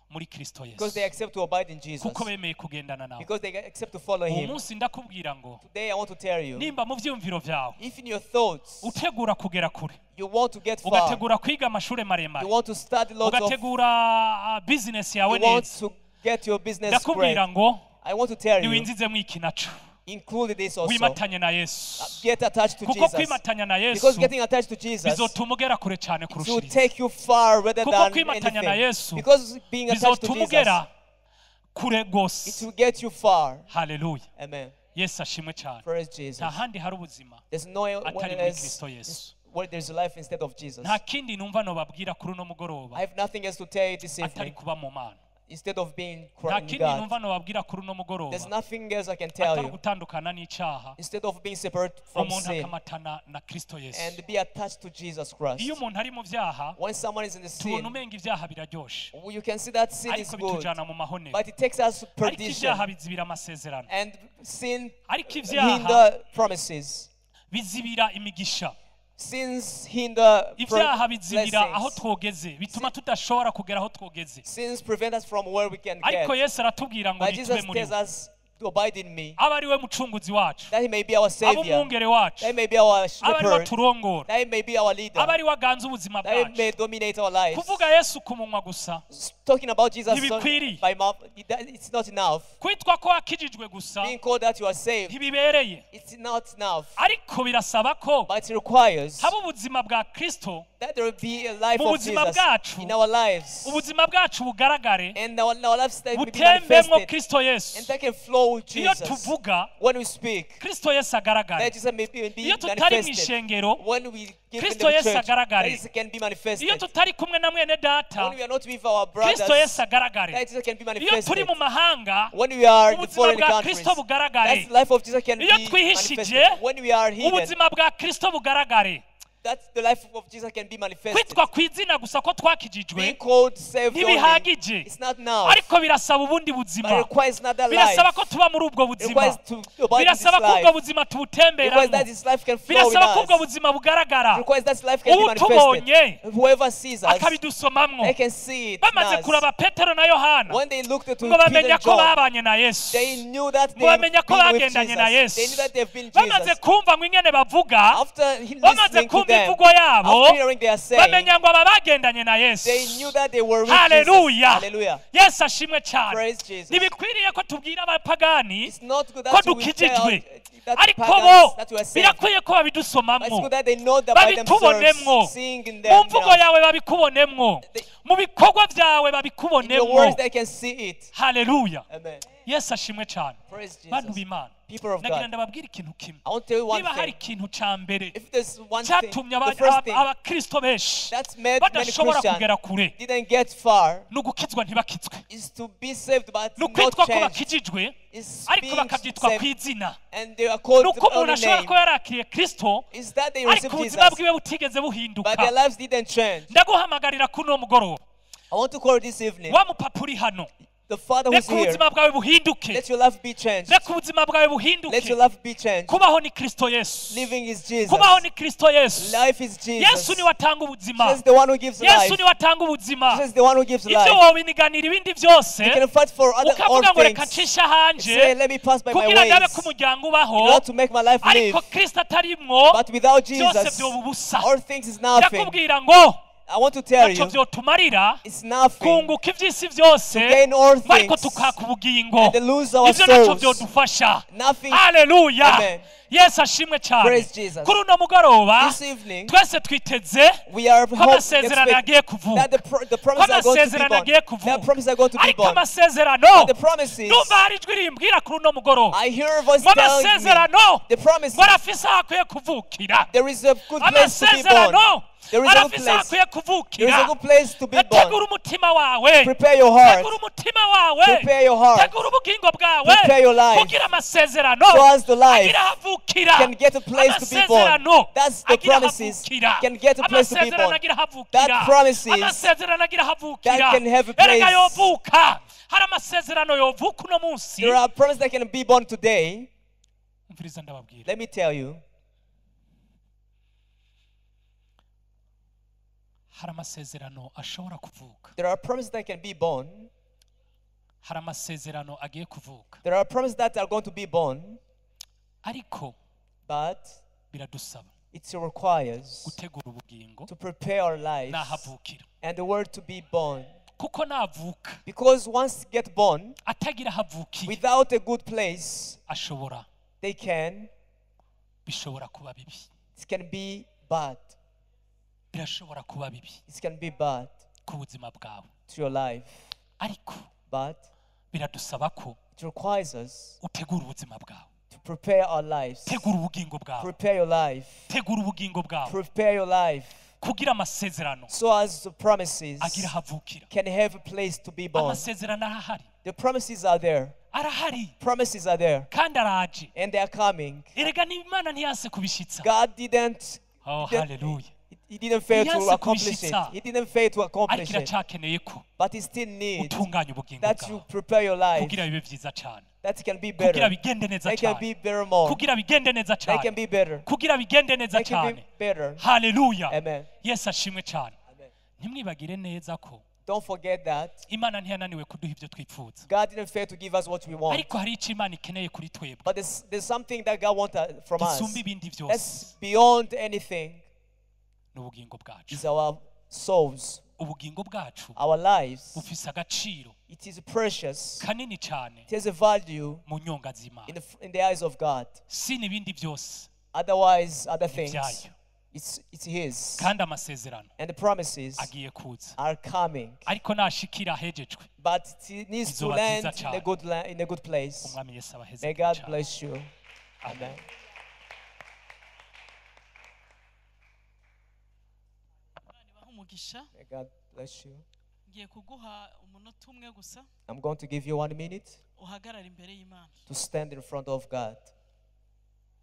muri Kristo because they Yesu, accept to abide in Jesus, kuko bemeye kugendana nawe. because they accept to follow Uwo him. munsi ndakubwira ngo Today I want to tell you, nimba mu byumviro byawe if in your thoughts utegura kugera kure, you want to get far, ugategura kwiga amashuri maremare, you want to study lots of, ugategura business yawe you want neza, to get your business ndakubwira great, ngo I want to tell you, niwinzizemo iki naco. include this also. wimatanye na Yesu Get attached to kuko Jesus. kwimatanya na Because Yesu getting attached to Jesus bizotuma ugera kure cyane it will kurushiriza take you far rather kuko than kwimatanya na anything. Yesu Because being attached to bizotuma Jesus, ugera kure it gose. will get you far. Haleluya. Amen. Yesu ashimwe cyane. Praise Jesus. Nta handi hari ubuzima There's no one atari muri else Kristo Yesu. where there's life instead of Jesus. Nta kindi numva no babwira kuri uno I mugoroba have nothing else to tell you this atari evening kuba mu mana. instead of being Nta crying kindi God. numva no babwira kuri uno There's mugoroba nothing else I can tell atari you gutandukana n'icyaha instead of being separate from umuntu sin akamatana na Kristo Yesu. and be attached to Jesus Christ. Iyo umuntu ari mu byaha When someone is in the tubona sin, umenga ibyaha biraryoshe you can see that sin is ariko good, bitujana mu mahonero, but it takes us to ariko perdition, ibyaha bizibira amasezerano, and sin ariko ibyaha hinder promises. bizibira imigisha, Sins hinder ibyaha bizibira aho blessings. twogeze bituma tudashobora kugera aho twogeze. Sins prevent us from where we can Ariko get. Yesu aratubwira ngo But nitube Jesus muri tells we, us to abide in me, aba ari we mucunguzi wacu, that he may be our aba Savior, umwungere wacu, that he may be our aba ari we shepherd, turongora, that he may be our leader, aba ari we aganza ubuzima that he may bwacu. dominate our lives. Kuvuga Yesu ku munwa gusa Talking about Jesus Ntibikwiriye. by mouth, it's not enough. kwitwa ko wakijijwe gusa Being called that you are saved, ntibibereye, it's not enough. ariko birasaba ko But it requires haba ubuzima bwa Kristo, that there will be a life Mu of buzima Jesus bwacu, in our lives. ubuzima bwacu bugaragare, And our lifestyle will be butembemwo manifested. Kristo And Yesu. that can flow with Iyo Jesus. tuvuga When we speak, Kristo Yesu agaragare, that Jesus may be iyo tutari mu manifested. ishengero, When we give in Kristo the Yesu church, that agaragare. Jesus can be manifested. iyo tutari kumwe na mwene data, When we are not with our brothers, Kristo Yesu agaragare. that Jesus can be Iyo manifested. turi mu mahanga, When we are in the ubuzima foreign bwa countries, Kristo bugaragare. that life of Jesus can be Iyo manifested. twihishije, When we are hidden, ubuzima bwa Kristo bugaragare. that's the life of Jesus can be manifested. Kwitwa ku izina gusa ko Being twakijijwe called saved only, ntibihagije, it's not now. ariko birasaba ubundi But it buzima, requires another life. birasaba ko tuba muri ubwo It buzima, requires to abide in this birasaba ko ubwo life. buzima It requires tubutemberamo, that this life can flow in birasaba ko ubwo us. buzima bugaragara, It requires that life can be utubonye manifested. Whoever sees us, akabidusomamwo. they can see it in Bamaze us. kuraba Petero na Yohana When they looked at ngo Peter bamenya and ko John, babanye na Yesu, they knew that ngo bamenya ko they've been with bagendanye na Jesus. They Yesu, knew that they've been bamaze Jesus. kumva ngo ingene bavuga, After bamaze listening to kumva them, imvugo yabo, after hearing their saying, bamenya ngo aba bagendanye na they Yesu. knew that they were with Jesus. Haleluya. Hallelujah. Yesu ashimwe cyane. Praise Jesus. Ntibikwiriye ko tubwira abapagani It's not good ko that we tell dukijijwe, that ariko pagans bo that we are saved. birakwiye ko But it's babidusomamwo, good that they know that by babitubonemwo, themselves, seeing in mu them, mvugo yawe babikubonemwo, mu bikorwa byawe in your babikubonemwo. words they can see it. Haleluya. Amen. Yesu ashimwe cyane. Praise Bantu Jesus. b'Imana, People of nagira God, ndababwira ikintu kimwe. I want to tell you one Niba hari thing. ikintu cya mbere If there's one thing, cyatumye the first thing abakristo benshi that's made many badashobora kugera Christians kure didn't get far ni ugukizwa ntibakizwe, is to be saved but ni not ukwitwa ko changed. bakijijwe Is ariko being bakabyitwa ku saved izina. and they are called Ni uko the umuntu only ashobora name. kuba yarakiriye Kristo Is that they ariko received ubuzima Jesus, bwiwe butigeze buhinduka. but their lives didn't change. Ndaguhamagarira kuno mugoroba, I want to call this evening, wa mupapa uri hano, the Father who's reka here, ubuzima bwawe buhinduke, let your life be changed. reka ubuzima bwawe Let your buhinduke. life be changed. Kubaho ni Kristo Yesu, Living is Jesus. kubaho ni Kristo Yesu. Life is Yesu Jesus. niwe atanga ubuzima, Jesus is the one who gives Yesu life. niwe atanga ubuzima. Jesus is the one who gives Ibyo life. wobiniganira ibindi byose, You can fight for all ukavuga ngo reka things. ncisha hanje Say, let me pass by my kugira ndabe ways ko umuryango in ubaho, order to make my life live. ariko Kristo atarimwo But without byose Jesus, byoba ubusa. all things is nothing. Ndakubwira ngo I want to tell ntacyo you, byotumarira it's nothing kunguka iby'isi byose gain all ngo ariko things tukaka ubugingo. and lose our Ibyo ntacyo souls. byodufasha. Nothing. Haleluya. Amen. Yesu ashimwe cyane. Praise Jesus. Kuri uno mugoroba This evening, twese twiteze we are ko hoping amasezerano yagiye kuvuka, that the ko promises are going to be amasezerano born. agiye The kuvuka, promises are going to be ariko born. amasezerano The promises, numva hari ijwi rimbwira kuri uno mugoroba I hear a voice ngo telling me, amasezerano the promises, ngo arafise aho akwiye kuvukira, there is a good place to be born. amasezerano There is a good arafise aho place. akwiye There is kuvukira. a good place to be Tegura born. umutima wawe, Prepare your heart. tegura umutima wawe, Prepare your heart. tegura ubugingo bwawe Prepare your life. kugira amasezerano So as the life agira havukira, can get a place to be born. amasezerano That's the agira promises havukira, can get a place to be amasezerano born. agira havukira, That promises amasezerano agira havukira, that can have a erega place. yovuka, hari amasezerano yovuka uno munsi. There are promises that can be born today. Umviriza ndababwira, Let me tell you, hari amasezerano ashobora kuvuka, there are promises that can be born. hari amasezerano agiye kuvuka, There are promises that are going to be born, ariko but biradusaba it requires gutegura ubugingo to prepare our lives n'ahavukira, and the word to be born. kuko navuka Because once you get born, atagira havukiye without a good place, ashobora they can. bishobora kuba bibi, It can be bad. birashobora kuba bibi It can be bad ku buzima bwawe, to your life. ariko But biradusaba ko it requires us utegura ubuzima bwawe, to prepare our lives. tegura ubugingo bwawe, Prepare your life. tegura ubugingo bwawe Prepare your life kugira amasezerano so as the promises agira havukira. can have a place to be born. Amasezerano arahari, The promises are there. arahari Promises are there. kandi araje. And they are coming. Erega n'Imana ntiyase kubishitsa. God didn't. Oh, didn't- hallelujah. He didn't fail Yes, to accomplish it. kubishitsa. He didn't fail to Ariko accomplish it. iracyakeneye ko But he still needs utunganya ubugingo that you bwawe prepare your life. kugira bibe byiza cyane, That it can be kugira better. bigende neza They can cyane, be better more. kugira bigende neza They can cyane, be better. kugira bigende neza They can be cyane. better. Haleluya. Amen. Yesu ashimwe cyane. Amen. Ntimwibagire neza ko Don't forget that Imana ntiyananiwe kuduha ibyo twifuza, God didn't fail to give us what we want. ariko hari icyo Imana ikeneye kuri twebwe But there's something that God wants from us. gisumba ibindi byose, That's beyond anything. ni ubugingo bwacu. Is our souls, Ubugingo bwacu our lives. bufise agaciro It is precious. kanini cyane It has a value mu nyonga z'Imana, in the eyes of God. si n'ibindi byose Otherwise, other things, ibyayo, it's His. kandi amasezerano And the promises agiye kuza, are coming. ariko nashikira ahejejwe. But it needs to Izuba land ryiza in a good place. Umwami Yesu abaheze May God cyane. bless you. Amen. Amen. umugisha. May God bless you. Ngiye kuguha umunota umwe gusa I'm going to give you 1 minute uhagarara imbere y'Imana. to stand in front of God.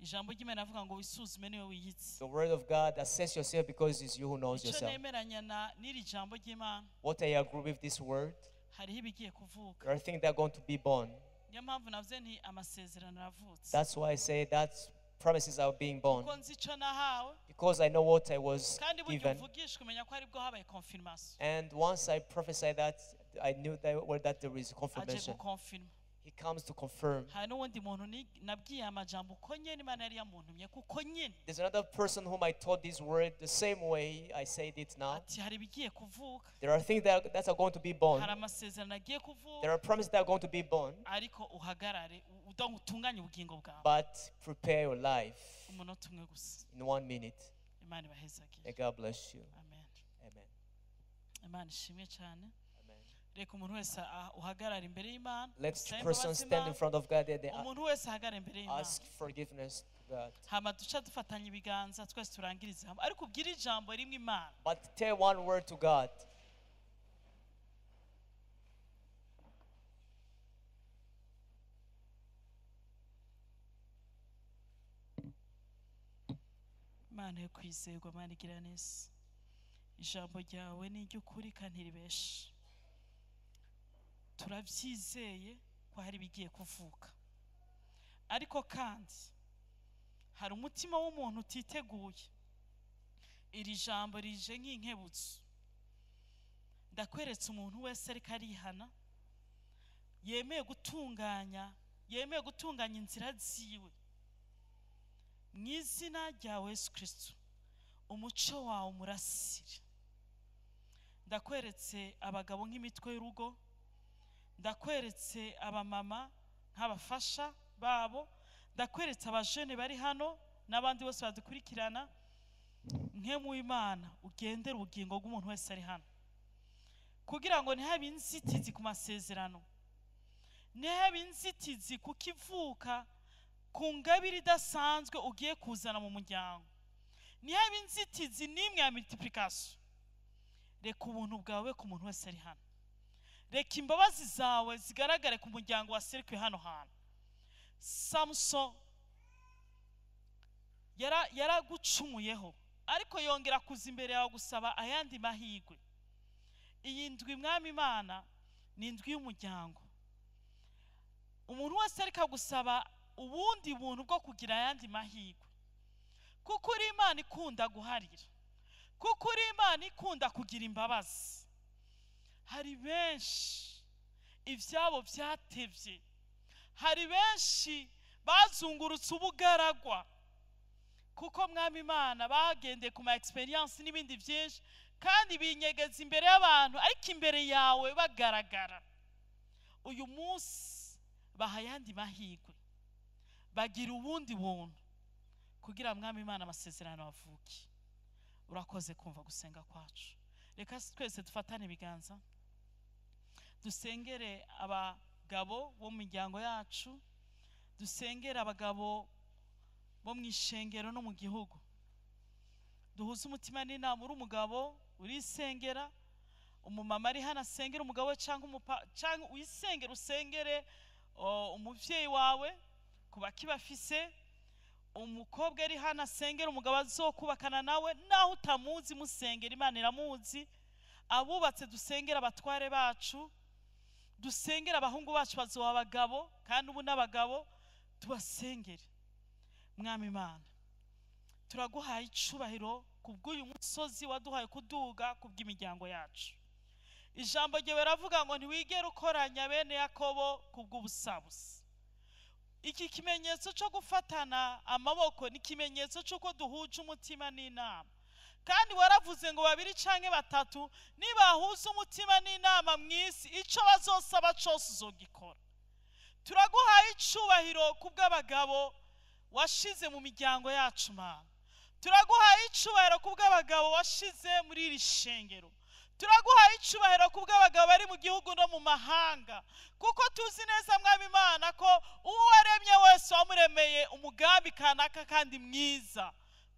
Ijambo ry'Imana avuga ngo wisuzume niwe wiyitse. The word of God, assess yourself because it's you who knows Icyo yourself. nemeranya n'iri jambo ry'Imana, What I agree with this word, hariho ibigiye kuvuka. there are things that are going to be born. Niyo mpamvu navuze nti amasezerano yavutse. That's why I say that promises are being born. Kuko nzi icyo nahawe Because I know what I was kandi burya given. uvugishwa umenya ko aribwo habaye confirmation. And once I prophesied that, I knew that there is Aje confirmation. gukonfirma. He comes to confirm. Hari n'uwundi muntu nabwiye amajambo uko nyine Imana yari yamuntumye kuko nyine There's another person whom I taught this word the same way I said it now. ati hari ibigiye kuvuka, There are things that are going to be born. hari amasezerano agiye There kuvuka, are promises that are going to be born. ariko uhagarare utunganye ubugingo bwawe. But prepare your life Umunota umwe gusa. in 1 minute. Imana ibahezagire. May God bless you. Amen. Amen. Imana ishimwe cyane. Amen. Reka umuntu wese uhagarara imbere y'Imana. Let usabe the person imbabazi stand in Imana. front of God and they Umuntu wese ahagarara imbere y'Imana. ask forgiveness to God. Hama duca dufatanya ibiganza twese turangirize hamwe. Ariko ubwire ijambo rimwe Imana. But tell one word to God. Imana yo kwizerwa, Imana igira neza. Ijambo ryawe ni iry'ukuri kandi ntiribeshe. Turabyizeye ko hari ibigiye kuvuka. Ariko kandi hari umutima w'umuntu utiteguye. Iri jambo rije nk'inkebutso. Ndakweretse umuntu wese ariko arihana, yemeye gutunganya inzira ziwe. Mu izina rya Yesu Kristo, umuco wawe umurasire. Ndakweretse abagabo nk'imitwe y'urugo, ndakweretse abamama nk'abafasha babo, ndakweretse abajene bari hano n'abandi bose badukurikirana. Nkemu Imana ugendera ubugingo bw'umuntu wese ari hano, kugira ngo ntihabe inzitizi ku masezerano, ntihabe inzitizi ku kivuka, ku ngabire idasanzwe ugiye kuzana mu muryango, ntihabe inzitizi n'imwe ya multiplication. Reka ubuntu bwawe ku muntu wese ari hano, reka imbabazi zawe zigaragare ku muryango waserukiwe hano hantu. Samson yaragucumuyeho, ariko yongera kuza imbere yawe gusaba ayandi mahirwe. Iyi ndwi Mwami Imana ni indwi y'umuryango. Umuntu wese ariko agusaba ubundi buntu bwo kugira ayandi mahirwe, kuko uri Imana ikunda guharira, kuko uri Imana ikunda kugira imbabazi. Hari benshi ibyabo byatevye, hari benshi bazungurutse ubugaragwa, kuko Mwami Imana bagendeye ku ma experience n'ibindi byinshi, kandi binyegeza imbere y'abantu, ariko imbere yawe bagaragara. Uyu munsi bahayandi mahirwe, bagira ubundi buntu kugira mwami Imana amasezerano avuke. Urakoze kumva gusenga kwacu. Reka twese dufatane ibiganza dusengere abagabo bo mu miryango yacu, dusengere abagabo bo mu ishengero no mu gihugu. Duhuze umutima n'inama. Uri umugabo urisengera, umumama ari hano asengera umugabo cyangwa uyisengera, usengere umuvyeyi wawe kuba kibafise. Umukobwa ari hano asengera umugabo azokubakana nawe, naho utamuzi musengera, Imana iramuzi. Abubatse dusengera abatware bacu, dusengera abahungu bacu bazoba abagabo kandi ubu n'abagabo, tubasengere. Mwami Imana, turaguhaye icubahiro kubw'uyu musozi waduhaye kuduga kubw'imiryango yacu. Ijambo ryawe ravuga ngo ntiwigere ukoranya bene Yakobo kubw'ubusabusa. Iki kimenyetso cyo gufatana amaboko ni kimenyetso cy'uko duhuje umutima n'inama. Kandi waravuze ngo babiri canke batatu nibahuza umutima n'inama mw'isi, ico bazosaba cyose uzogikora. Turaguhaye icubahiro kubw'abagabo washize mu miryango yacu Mana. Turaguhaye icubahiro kubw'abagabo washize muri iri shengero. Turaguhaye icubahiro kubw'abagabo bari mu gihugu no mu mahanga, kuko tuzi neza mwami Imana ko uwo waremye wese wamuremeye umugambi kanaka kandi mwiza.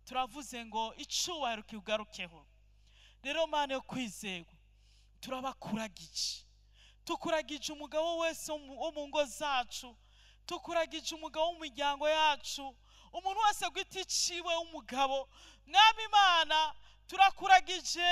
Turavuze ngo icubahiro kigarukeho. Rero Mana yo kwizerwa, turabakuragije. Tukuragije umugabo wese wo mu ngo zacu, tukuragije umugabo wo mu miryango yacu, umuntu wese gwiti ciwe w'umugabo. Mwami Imana, turakuragije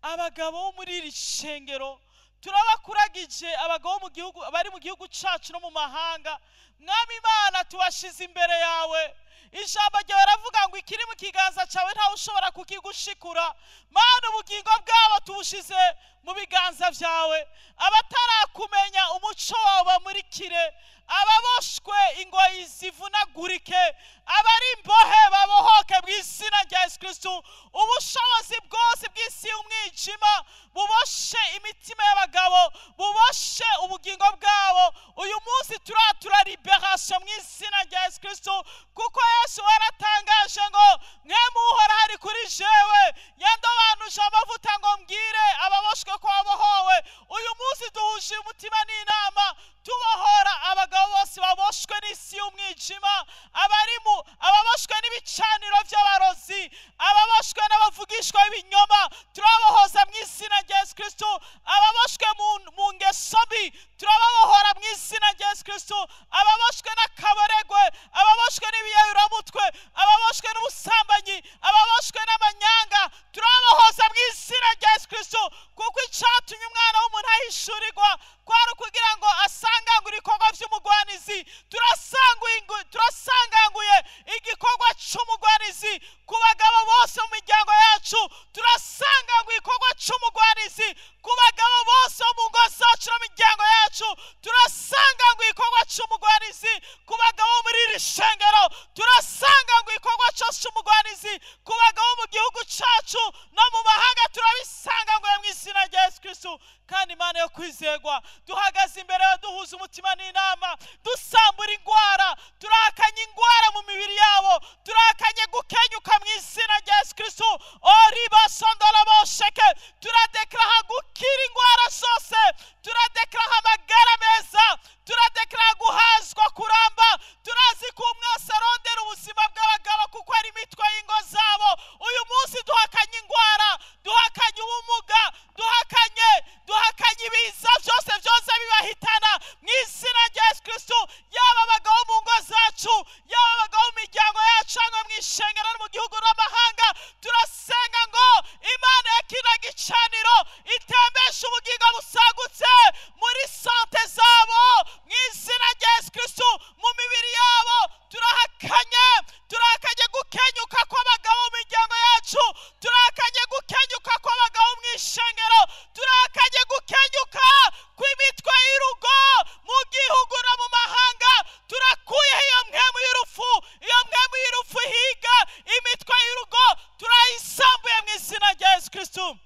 abagabo muri iri shengero, turabakuragije abagabo mu gihugu, bari mu gihugu cacu no mu mahanga. Mwami Imana, tubashize imbere yawe. Ijambo ryawe ravuga ngo ikiri mu kiganza cyawe ntawe ushobora kukigushikura. Mana, ubugingo bwabo tubushize mu biganza byawe. Abatarakumenya umuco wawe bamurikire, ababoshwe ingoyi zivunagurike, abari imbohe babohoke bw'izina rya Yesu Kristo. Ubushobozi bwose bw'isi y'umwijima buboshe imitima y'abagabo, buboshe ubugingo bwabo. Uyu munsi turatura liberation mw'izina rya Yesu Kristo, kuko Yesu waratangaje ngo mwemu uhora hari kuri jewe, yandobanuje amavuta ngo mbwire ababoshwe ko babohowe. Uyu munsi duhuje umutima n'inama, tubohora abagabo bose baboshwe n'isi y'umwijima, ababoshwe n'ibicaniro by'abarozi, ababoshwe n'abavugishwa ibinyoma, turabohoza mw'izina rya Yesu Kristo. Ababoshwe mu ngeso mbi, turababohora mw'izina rya Yesu Kristo. Ababoshwe n'akaboregwe, ababoshwe n'ibiyayuramutwe, ababoshwe n'ubusambanyi, ababoshwe n'amanyanga, turababohoza mw'izina rya Yesu Kristo, kuko icatumye umwana w'umuntu ahishurirwa kwari kugira ngo asangangure ibikorwa by'umugwanizi. Turasanganguye igikorwa c'umugwanizi ku bagabo bose mu miryango yacu. Turasanganguye igikorwa c'umugwanizi ku bagabo bose mu ngo zacu no mu miryango yacu. Turasanganguye igikorwa c'umugwanizi ku bagabo muri iri shengero. Turasanganguye igikorwa c'umugwanizi ku bagabo mu gihugu cacu no mu mahanga. Turabisanganguye mw'izina rya Yesu Kristo. Kandi Imana yo kwizerwa, duhagaze imbere ya duhuza umutima n'inama, dusambura ingwara. Turakanye ingwara mu mibiri yabo, turakanye gukenyuka mw'izina rya Yesu Kristo. Oriba sondora bosheke, turadeklara gukira ingwara zose, turadeklara amagara meza, turadeklara guhazwa kuramba. Turazi ko umwasi arondera ubuzima bw'abagabo kuko ari imitwe y'ingo zabo. Uyu munsi duhakanye ingwara, duhakanye ubumuga, duhakanye ibiza byose bibahitana mw'izina rya Yesu Kristo. Yaba abagabo mu ngo zacu, yaba abagabo mu miryango yacu, cyangwa mw'ishengero no mu gihugu n'amahanga, turasenga ngo Imana ya kino gicaniro itembeshe ubugingo busagutse muri sante zabo mw'izina rya Yesu Kristo. Mu mibiri yabo turakanye gukenyuka kw'abagabo mu miryango yacu, turakanye gukenyuka kw'abagabo mw'ishengero, turakanye gukenyuka kw'imitwe y'urugo mu gihugu no mu mahanga. Turakuyeho iyo mpwemu y'urupfu higa imitwe y'urugo, turayisambuye mw'izina rya Yesu Kristo.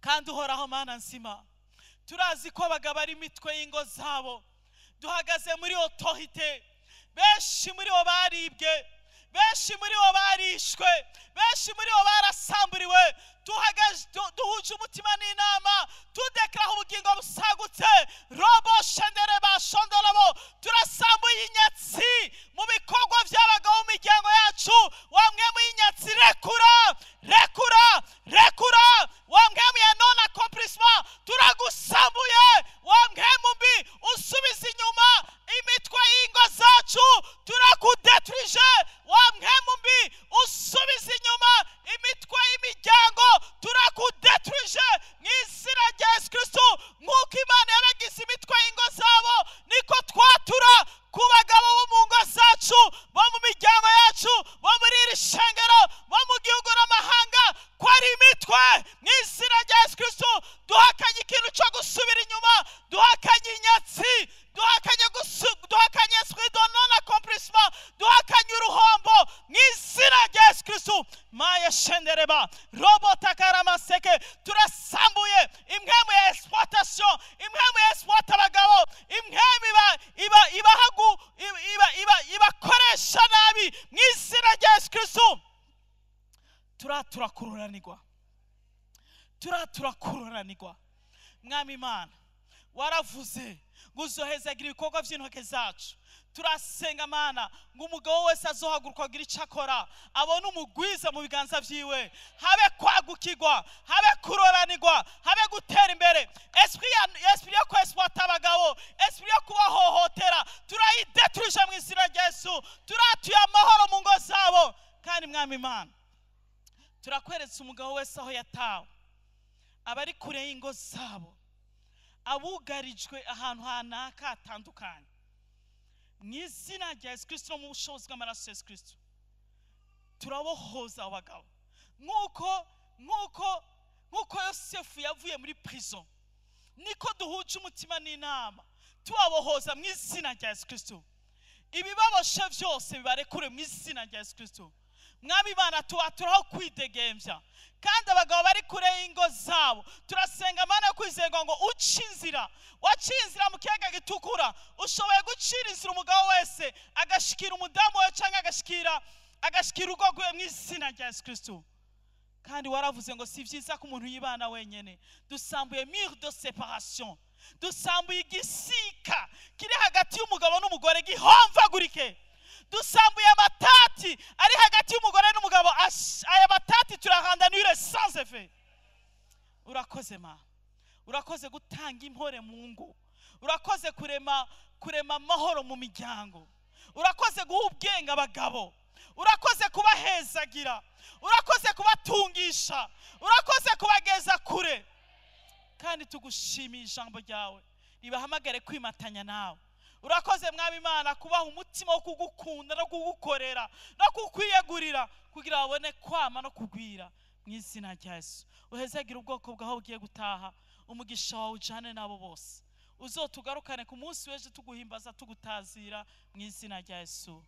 Kandi uhoraho Mana nzima, turazi ko abagabo ari imitwe y'ingo zabo. Duhagaze muri autorite, benshi muri bo baribwe, benshi muri bo barishwe, benshi muri bo barasamburiwe. Duhuje umutima n'inama tudekeraho ubugingo busagutse. Robo shendere bashondorabo, turasambuye inyatsi mu bikorwa by'abagabo mu miryango yacu. Wamwe mu inyatsi rekura, rekura, rekura. Wamwe mu ya non accomplissement turagusambuye. Wamwe mu mbi usubiza inyuma imitwe y'ingo zacu turakudetruije. Wamwe mu mbi usubiza inyuma imitwe y'imiryango turakudetruije mu izina rya Yesu Kristo. Nk'uko Imana yabagize imitwe y'ingo zabo, niko twatura ku bagabo bo mu ngo zacu, bo mu miryango yacu, bo muri iri shengero, bo mu gihugu n'amahanga, ko ari imitwe mu izina rya Yesu Kristo. Duhakanye ikintu cyo gusubira inyuma, duhakanye inyatsi, duhakanye esprit de non accomplissement, duhakanye uruhombo mu izina rya Yesu Kristo. Maya shendereba robota karamaseke, turasambuye imwemu ya exploitation, imwemu ya exploit abagabo, imwemu ibakoresha nabi mu izina rya Yesu Kristo. turakururanirwa. Mwami Imana, waravuze ngo uzohezagira ibikorwa by'intoke zacu. Turasenga Mana ngo umugabo wese azohaguruka agira icyo akora, abone umugwiza mu biganza byiwe, habe kwagukirwa, habe kuroranirwa, habe gutera imbere. Esprit yo kweswata abagabo, esprit yo kubahohotera, turayidetruje mu izina rya Yesu. Turatuye amahoro mu ngo zabo. Kandi Mwami Imana, turakweretse umugabo wese aho yatawe, abari kure y'ingo zabo, abugarijwe ahantu hanaka hatandukanye, mu izina rya Yesu Kristo, mu bushobozi bw'amaraso ya Yesu Kristo, turabohoza abagabo. Nk'uko Yosefu yavuye muri prison, niko duhuje umutima n'inama tubabohoza mu izina rya Yesu Kristo. Ibibaboshe byose bibarekure mu izina rya Yesu Kristo. Mwami Imana, tuhaturaho kwidegembya. Kandi abagabo bari kure y'ingo zabo, turasenga Mana yo kwizerwa ngo uca inzira. Waciye inzira mu kiyaga gitukura, ushoboye gucira inzira umugabo wese agashikira umudamu we cyangwa agashikira urugo rwe mu izina rya Yesu Kristo. Kandi waravuze ngo si byiza ko umuntu yibana wenyene. Dusambuye mur de séparation, dusambuye igisika kiri hagati y'umugabo n'umugore gihomvagurike. Dusambuye amatati ari hagati y'umugore n'umugabo, aya matati turahandanire sans effet. Urakoze Mana, urakoze gutanga impore mu ngo, urakoze kurema amahoro mu miryango, urakoze guha ubwenge abagabo, urakoze kubahezagira, urakoze kubatungisha, urakoze kubageza kure. Kandi tugushimiye ijambo ryawe ribahamagare kwimatanya nawe. Urakoze Mwami Imana kubaha umutima wo kugukunda no kugukorera no kukwiyegurira kugira babone kwama no kugwira mu izina rya Yesu. Uhezagira ubwoko bwaho ugiye gutaha, umugisha wawe ujane nabo bose. Uzotugarukane ku munsi w'ejo tuguhimbaza tugutazira mu izina rya Yesu.